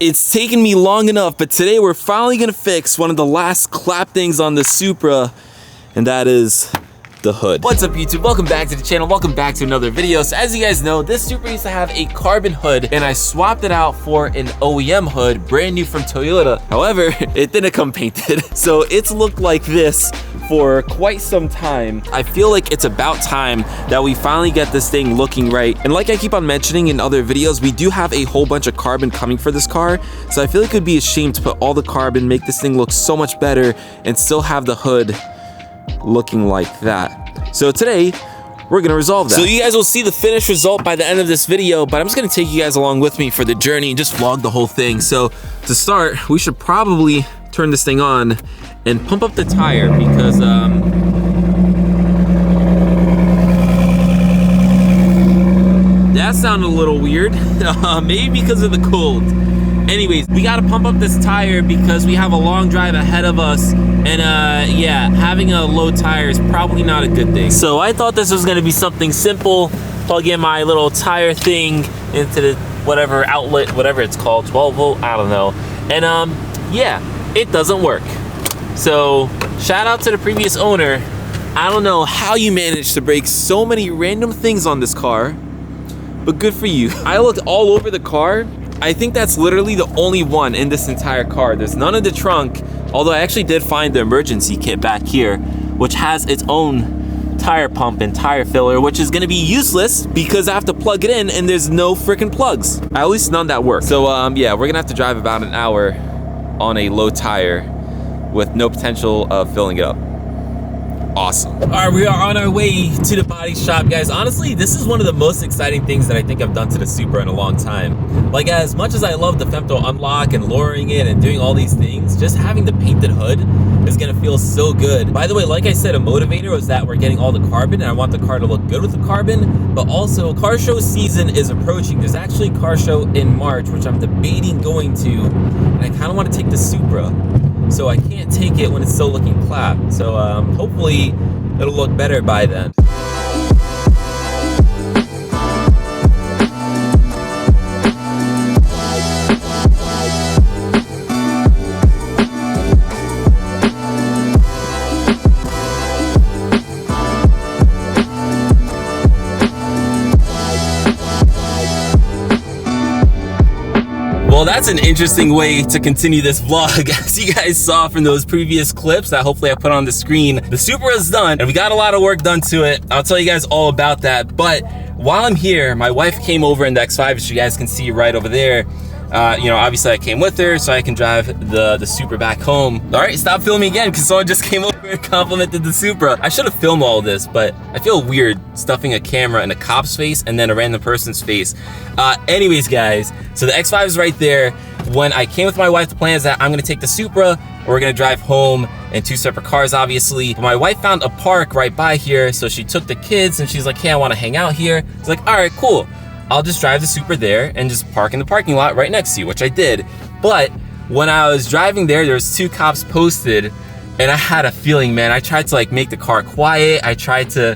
It's taken me long enough, but today we're finally gonna fix one of the last clap things on the Supra, and that is the hood. What's up YouTube? Welcome back to the channel. Welcome back to another video. So as you guys know, this Supra used to have a carbon hood and I swapped it out for an OEM hood, brand new from Toyota. However, it didn't come painted. So it's looked like this for quite some time. I feel like it's about time that we finally get this thing looking right. And like I keep on mentioning in other videos, we do have a whole bunch of carbon coming for this car. So I feel like it would be a shame to put all the carbon, make this thing look so much better and still have the hood looking like that. So today, we're gonna resolve that. So you guys will see the finished result by the end of this video, but I'm just gonna take you guys along with me for the journey and just vlog the whole thing. So to start, we should probably turn this thing on and pump up the tire because that sounded a little weird. Maybe because of the cold. Anyways, we gotta pump up this tire because we have a long drive ahead of us, and yeah, having a low tire is probably not a good thing. So I thought this was gonna be something simple. Plug in my little tire thing into the whatever outlet, whatever it's called, 12 volt, I don't know. And yeah, it doesn't work. So shout out to the previous owner. I don't know how you managed to break so many random things on this car, but good for you. I looked all over the car. I think that's literally the only one in this entire car. There's none in the trunk, although I actually did find the emergency kit back here, which has its own tire pump and tire filler, which is gonna be useless because I have to plug it in and there's no freaking plugs. At least none that work. So yeah, we're gonna have to drive about an hour on a low tire with no potential of filling it up. Awesome. All right, we are on our way to the body shop, guys. Honestly, this is one of the most exciting things that I think I've done to the Supra in a long time. Like, as much as I love the femto unlock and lowering it and doing all these things, just having the painted hood is gonna feel so good. By the way, like I said, a motivator was that we're getting all the carbon and I want the car to look good with the carbon, but also car show season is approaching. There's actually a car show in March, which I'm debating going to, and I kind of want to take the Supra. So I can't take it when it's still looking clapped. So hopefully it'll look better by then. Well, that's an interesting way to continue this vlog. As you guys saw from those previous clips that hopefully I put on the screen, the Supra is done and we got a lot of work done to it. I'll tell you guys all about that. But while I'm here, my wife came over in the X5, as you guys can see right over there. You know, obviously I came with her so I can drive the Supra back home. All right, stop filming again because someone just came over and complimented the Supra. I should have filmed all this, but I feel weird stuffing a camera in a cop's face and then a random person's face. Anyways, guys, so the X5 is right there. When I came with my wife, the plan is that I'm gonna take the Supra, we're gonna drive home in two separate cars, obviously. But my wife found a park right by here, so she took the kids and she's like, hey, I wanna hang out here. It's like, all right, cool. I'll just drive the Supra there and just park in the parking lot right next to you, which I did. But when I was driving there was two cops posted and I had a feeling, man, I tried to like make the car quiet. I tried to,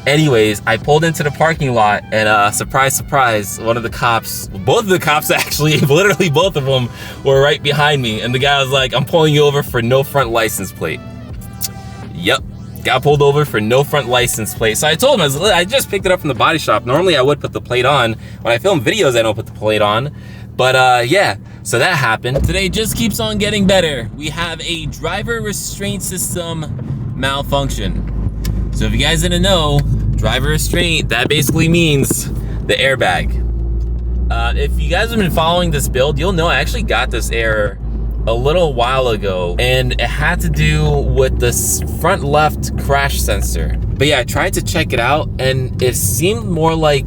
anyways, I pulled into the parking lot and surprise, surprise, one of the cops, both of the cops actually, literally both of them were right behind me. And the guy was like, I'm pulling you over for no front license plate. Yep. Got pulled over for no front license plate. So I told him, I just picked it up from the body shop. Normally I would put the plate on. When I film videos, I don't put the plate on. But yeah, so that happened. Today just keeps on getting better. We have a driver restraint system malfunction. So if you guys didn't know, driver restraint, that basically means the airbag. If you guys have been following this build, you'll know I actually got this error a little while ago, and it had to do with this front left crash sensor. But yeah, I tried to check it out and it seemed more like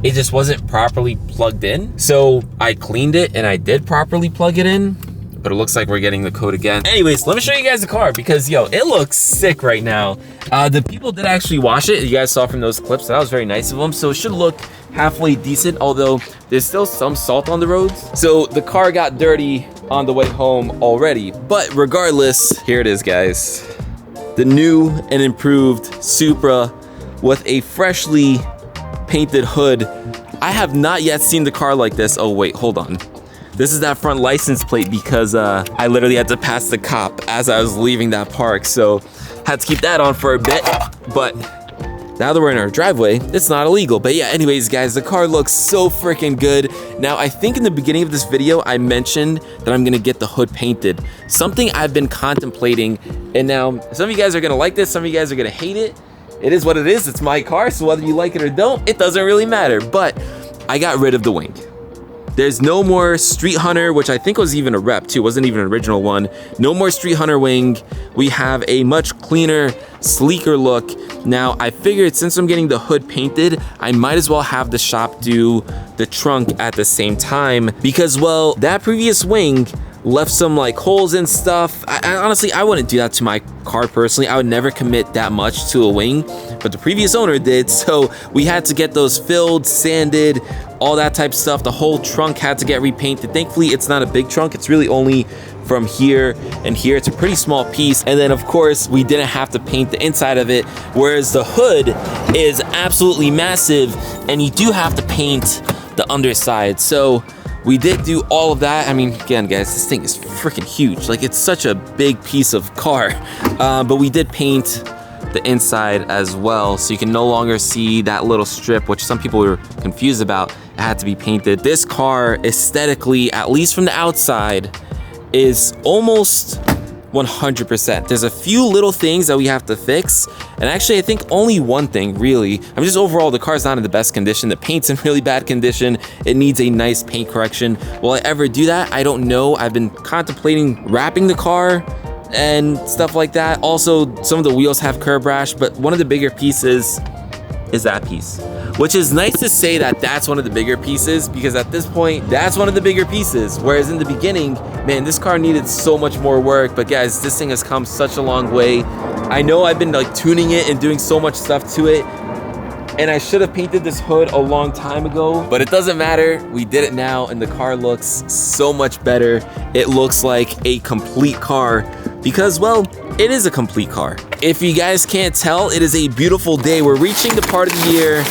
it just wasn't properly plugged in. So I cleaned it and I did properly plug it in, but it looks like we're getting the code again. Anyways, let me show you guys the car because yo, it looks sick right now. The people did actually wash it. You guys saw from those clips, that was very nice of them. So it should look halfway decent, although there's still some salt on the roads. So the car got dirty on the way home already, but regardless, here it is, guys. The new and improved Supra with a freshly painted hood. I have not yet seen the car like this. Oh wait, hold on. This is that front license plate because I literally had to pass the cop as I was leaving that park. So had to keep that on for a bit, but now that we're in our driveway, it's not illegal. But yeah, anyways, guys, the car looks so freaking good. Now, I think in the beginning of this video, I mentioned that I'm gonna get the hood painted. Something I've been contemplating, and now some of you guys are gonna like this, some of you guys are gonna hate it. It is what it is, it's my car, so whether you like it or don't, it doesn't really matter. But I got rid of the wing. There's no more Street Hunter, which I think was even a rep too, wasn't even an original one. No more Street Hunter wing. We have a much cleaner, sleeker look. Now, I figured since I'm getting the hood painted, I might as well have the shop do the trunk at the same time because, well, that previous wing left some like holes and stuff. I honestly, I wouldn't do that to my car personally. I would never commit that much to a wing, but the previous owner did. So we had to get those filled, sanded, all that type of stuff. The whole trunk had to get repainted. Thankfully, it's not a big trunk. It's really only from here and here. It's a pretty small piece. And then of course, we didn't have to paint the inside of it, whereas the hood is absolutely massive and you do have to paint the underside. So we did do all of that. I mean, again, guys, this thing is freaking huge. Like, it's such a big piece of car. But we did paint the inside as well, so you can no longer see that little strip, which some people were confused about. It had to be painted. This car, aesthetically, at least from the outside, is almost 100%. There's a few little things that we have to fix, and actually I think only one thing really. I mean, just overall the car's not in the best condition. The paint's in really bad condition. It needs a nice paint correction. Will I ever do that? I don't know. I've been contemplating wrapping the car and stuff like that. Also, some of the wheels have curb rash, but one of the bigger pieces is that piece, which is nice to say that that's one of the bigger pieces, because at this point, that's one of the bigger pieces. Whereas in the beginning, man, this car needed so much more work. But guys, this thing has come such a long way. I know I've been like tuning it and doing so much stuff to it, and I should have painted this hood a long time ago, but it doesn't matter. We did it now, and the car looks so much better. It looks like a complete car because, well, it is a complete car. If you guys can't tell, it is a beautiful day. We're reaching the part of the year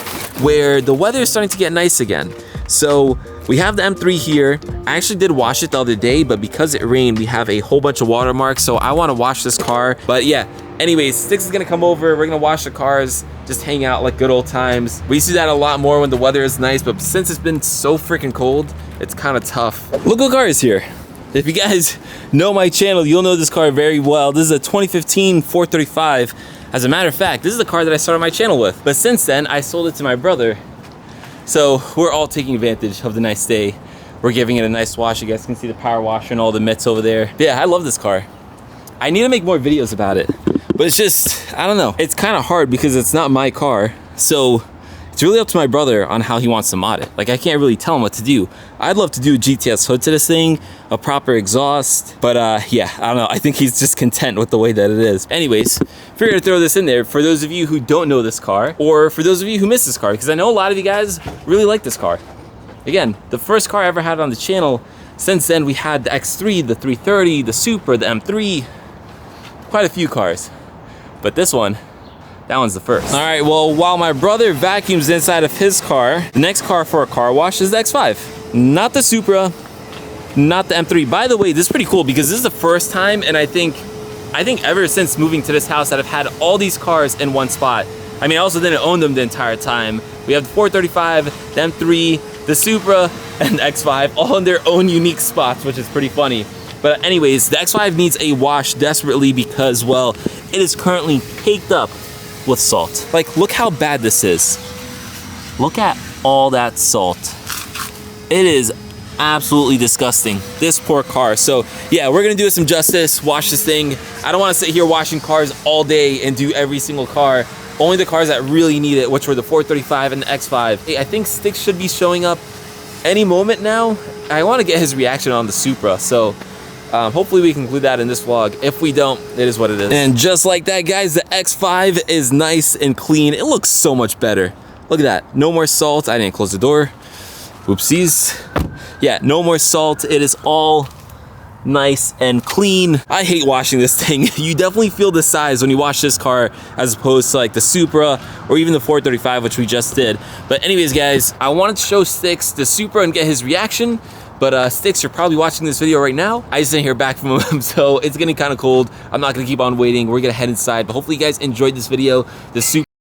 where the weather is starting to get nice again. So we have the M3 here. I actually did wash it the other day, but because it rained, we have a whole bunch of watermarks. So I want to wash this car. But yeah, anyways, Sticks is gonna come over. We're gonna wash the cars, just hang out like good old times. We used to do that a lot more when the weather is nice, but since it's been so freaking cold, it's kind of tough. Look what car is here. If you guys know my channel, you'll know this car very well. This is a 2015 435. As a matter of fact, this is the car that I started my channel with. But since then, I sold it to my brother. So we're all taking advantage of the nice day. We're giving it a nice wash. You guys can see the power washer and all the mitts over there. Yeah, I love this car. I need to make more videos about it, but it's just, I don't know. It's kind of hard because it's not my car. So it's really up to my brother on how he wants to mod it. Like, I can't really tell him what to do. I'd love to do a GTS hood to this thing, a proper exhaust, but yeah, I don't know. I think he's just content with the way that it is. Anyways, figured to throw this in there for those of you who don't know this car, or for those of you who miss this car, because I know a lot of you guys really like this car. Again, the first car I ever had on the channel. Since then, we had the X3, the 330, the Supra, the M3, quite a few cars, but this one, that one's the first. All right, well, while my brother vacuums inside of his car, the next car for a car wash is the X5. Not the Supra, not the M3. By the way, this is pretty cool because this is the first time, and I think ever since moving to this house, that I've had all these cars in one spot. I mean, I also didn't own them the entire time. We have the 435, the M3, the Supra, and the X5, all in their own unique spots, which is pretty funny. But anyways, the X5 needs a wash desperately because, well, it is currently caked up with salt. Like, look how bad this is. Look at all that salt. It is absolutely disgusting, this poor car. So yeah, we're gonna do it some justice, wash this thing. I don't want to sit here washing cars all day and do every single car. Only the cars that really need it, which were the 435 and the X5. Hey, I think Sticks should be showing up any moment now. I want to get his reaction on the Supra, so hopefully we can include that in this vlog. If we don't, it is what it is. And just like that, guys, the X5 is nice and clean. It looks so much better. Look at that. No more salt. I didn't close the door. Oopsies. Yeah, no more salt. It is all nice and clean. I hate washing this thing. You definitely feel the size when you wash this car as opposed to like the Supra or even the 435, which we just did. But anyways, guys, I wanted to show Sticks the Supra and get his reaction. But Sticks, you're probably watching this video right now. I just didn't hear back from him, so it's getting kind of cold. I'm not gonna keep on waiting. We're gonna head inside, but hopefully you guys enjoyed this video. The Supra